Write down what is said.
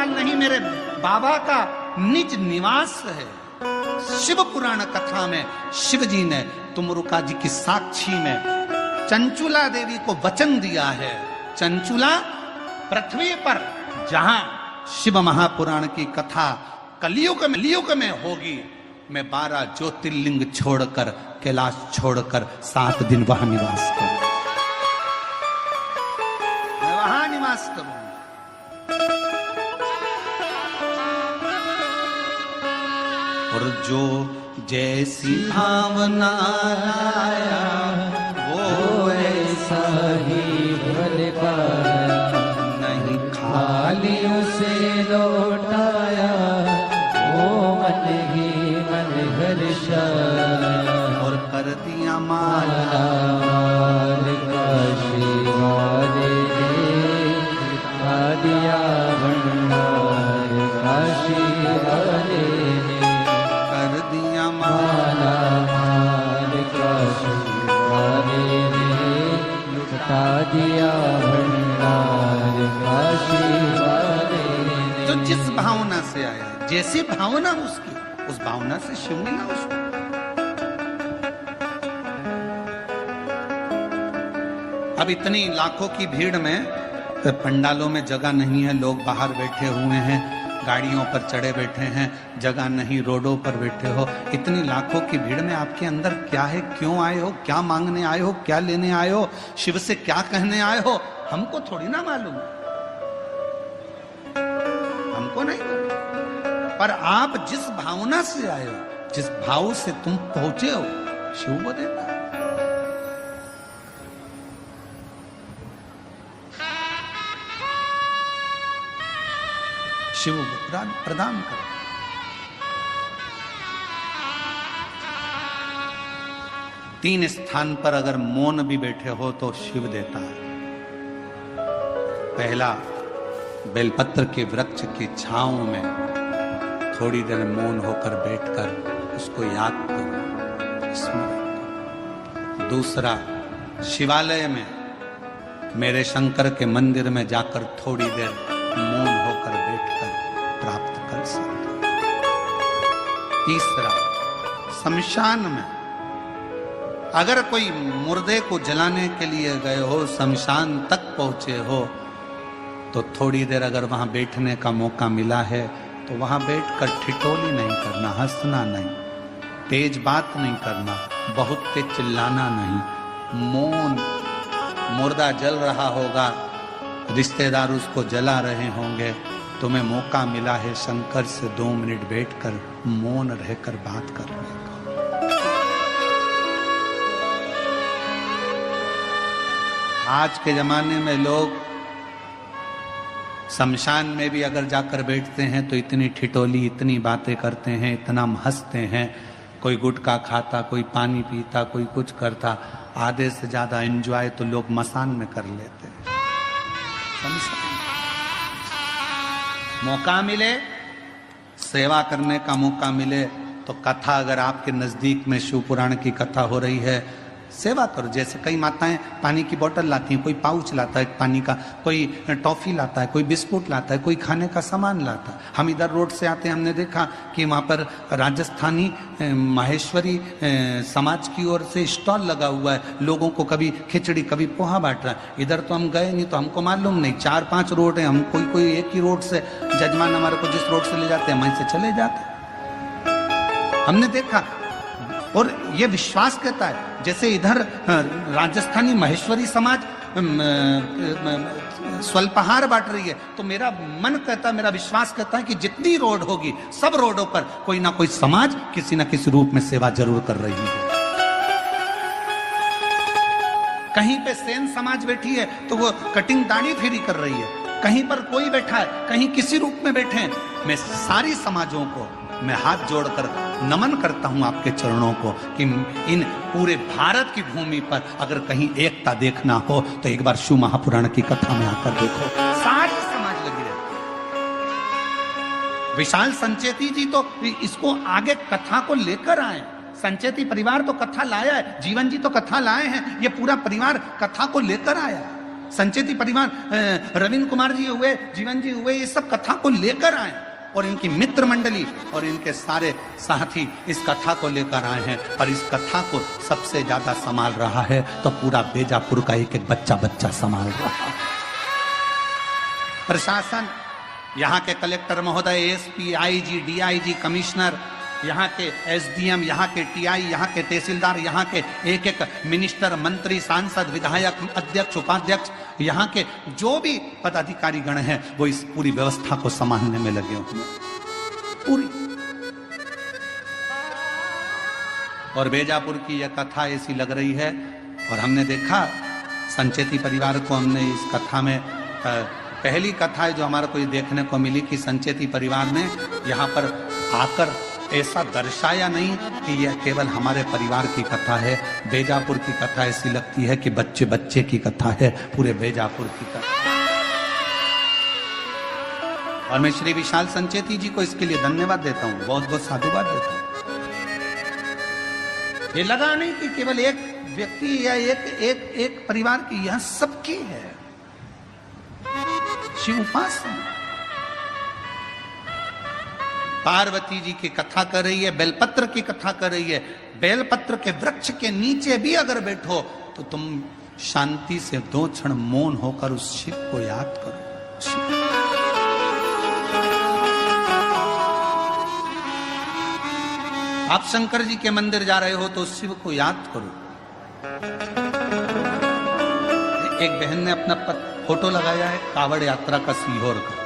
पंडाल नहीं, मेरे बाबा का निज निवास है। शिव पुराण कथा में शिव जी ने तुमरुका जी की साक्षी में चंचुला देवी को वचन दिया है। चंचुला पृथ्वी पर जहां शिव महापुराण की कथा कलयुग में होगी, मैं 12 ज्योतिर्लिंग छोड़कर, कैलाश छोड़कर 7 दिन वहां निवास करूं, मैं वहां निवास करूं। और जो जैसी भावना लाया वो ऐसा ही भर पाया, नहीं खाली उसे लौटाया, वो मन ही मन हर्षाया। और कर दिया माला का शिवारे, खा दिया भंडार काशी वाले, कर दिया माला का शिवारे, लुटा दिया भंडार काशी वाले। तो जिस भावना से आया, जैसी भावना उसकी, उस भावना से शिव मिला उसको। अब इतनी लाखों की भीड़ में पंडालों में जगह नहीं है, लोग बाहर बैठे हुए हैं, गाड़ियों पर चढ़े बैठे हैं, जगह नहीं, रोडों पर बैठे हो। इतनी लाखों की भीड़ में आपके अंदर क्या है, क्यों आए हो, क्या मांगने आए हो, क्या लेने आए हो, शिव से क्या कहने आए हो, हमको थोड़ी ना मालूम, हमको नहीं मालूम। पर आप जिस भावना से आए हो, जिस भाव से तुम पहुंचे हो, शिव वो देता है। शिव प्रदान करो। तीन स्थान पर अगर मौन भी बैठे हो तो शिव देता है। पहला, बेलपत्र के वृक्ष की छांव में थोड़ी देर मौन होकर बैठकर उसको याद करो, स्मरण करो। दूसरा, शिवालय में, मेरे शंकर के मंदिर में जाकर थोड़ी देर मौन होकर बैठकर प्राप्त कर सकते। तीसरा, शमशान में अगर कोई मुर्दे को जलाने के लिए गए हो, शमशान तक पहुंचे हो, तो थोड़ी देर अगर वहां बैठने का मौका मिला है तो वहां बैठकर ठिठोली नहीं करना, हंसना नहीं, तेज बात नहीं करना, बहुत तेज चिल्लाना नहीं, मौन। मुर्दा जल रहा होगा, रिश्तेदार उसको जला रहे होंगे, तुम्हें मौका मिला है शंकर से 2 मिनट बैठकर मौन रहकर बात करने का। आज के जमाने में लोग शमशान में भी अगर जाकर बैठते हैं तो इतनी ठिठोली, इतनी बातें करते हैं, इतना हंसते हैं, कोई गुटखा खाता, कोई पानी पीता, कोई कुछ करता। आधे से ज्यादा एंजॉय तो लोग मसान में कर लेते हैं। मौका मिले, सेवा करने का मौका मिले तो कथा, अगर आपके नजदीक में शिव पुराण की कथा हो रही है, सेवा करो। जैसे कई माताएं पानी की बोतल लाती हैं, कोई पाउच लाता है पानी का, कोई टॉफी लाता है, कोई बिस्कुट लाता है, कोई खाने का सामान लाता है। हम इधर रोड से आते हैं, हमने देखा कि वहाँ पर राजस्थानी माहेश्वरी समाज की ओर से स्टॉल लगा हुआ है, लोगों को कभी खिचड़ी कभी पोहा बांट रहा है। इधर तो हम गए नहीं तो हमको मालूम नहीं, 4-5 रोड है, हम कोई एक ही रोड से, जजमान हमारे को जिस रोड से ले जाते हैं वहीं से चले जाते हैं। हमने देखा और ये विश्वास कहता है, जैसे इधर राजस्थानी महेश्वरी समाज स्वल्पहार बांट रही है, तो मेरा मन कहता है, मेरा विश्वास कहता है कि जितनी रोड होगी, सब रोडों पर कोई ना कोई समाज किसी ना किसी रूप में सेवा जरूर कर रही है। कहीं पे सेन समाज बैठी है तो वो कटिंग दाढ़ी फेरी कर रही है, कहीं पर कोई बैठा है, कहीं किसी रूप में बैठे हैं। मैं सारी समाजों को मैं हाथ जोड़कर नमन करता हूं आपके चरणों को कि इन पूरे भारत की भूमि पर अगर कहीं एकता देखना हो तो एक बार शिव महापुराण की कथा में आकर देखो, सारी समाज लगी रहती है। विशाल संचेती जी तो इसको आगे कथा को लेकर आए, संचेती परिवार तो कथा लाया है, जीवन जी तो कथा लाए हैं, ये पूरा परिवार कथा को लेकर आया। संचेती परिवार, रविंद्र कुमार जी हुए, जीवन जी हुए, ये सब कथा को लेकर आए और इनकी मित्र मंडली और इनके सारे साथी इस कथा को लेकर आए हैं। और इस कथा को सबसे ज्यादा संभाल रहा है तो पूरा बेजापुर का एक एक बच्चा संभाल रहा है। प्रशासन, यहाँ के कलेक्टर महोदय, एसपी, आईजी, डीआईजी, कमिश्नर, यहाँ के एसडीएम, यहाँ के टीआई, यहाँ के तहसीलदार, यहाँ के एक एक मिनिस्टर, मंत्री, सांसद, विधायक, अध्यक्ष, उपाध्यक्ष, यहाँ के जो भी पदाधिकारी गण हैं वो इस पूरी व्यवस्था को संभालने में लगे हुए हैं पूरी। और बेजापुर की यह कथा ऐसी लग रही है। और हमने देखा संचेती परिवार को, हमने इस कथा में पहली कथा है जो हमारे को ये देखने को मिली कि संचेती परिवार ने यहाँ पर आकर ऐसा दर्शाया नहीं कि यह केवल हमारे परिवार की कथा है। बेजापुर की कथा ऐसी लगती है कि बच्चे बच्चे की कथा है, पूरे बेजापुर की कथा। और मैं श्री विशाल संचेती जी को इसके लिए धन्यवाद देता हूं, बहुत बहुत साधुवाद देता हूं। ये लगा नहीं कि केवल एक व्यक्ति या एक परिवार की, यह सबकी है। शिव उपासना पार्वती जी की कथा कर रही है, बेलपत्र की कथा कर रही है। बेलपत्र के वृक्ष के नीचे भी अगर बैठो तो तुम शांति से 2 क्षण मौन होकर उस शिव को याद करो। आप शंकर जी के मंदिर जा रहे हो तो उस शिव को याद करो। एक बहन ने अपना फोटो लगाया है कावड़ यात्रा का सीहोर का।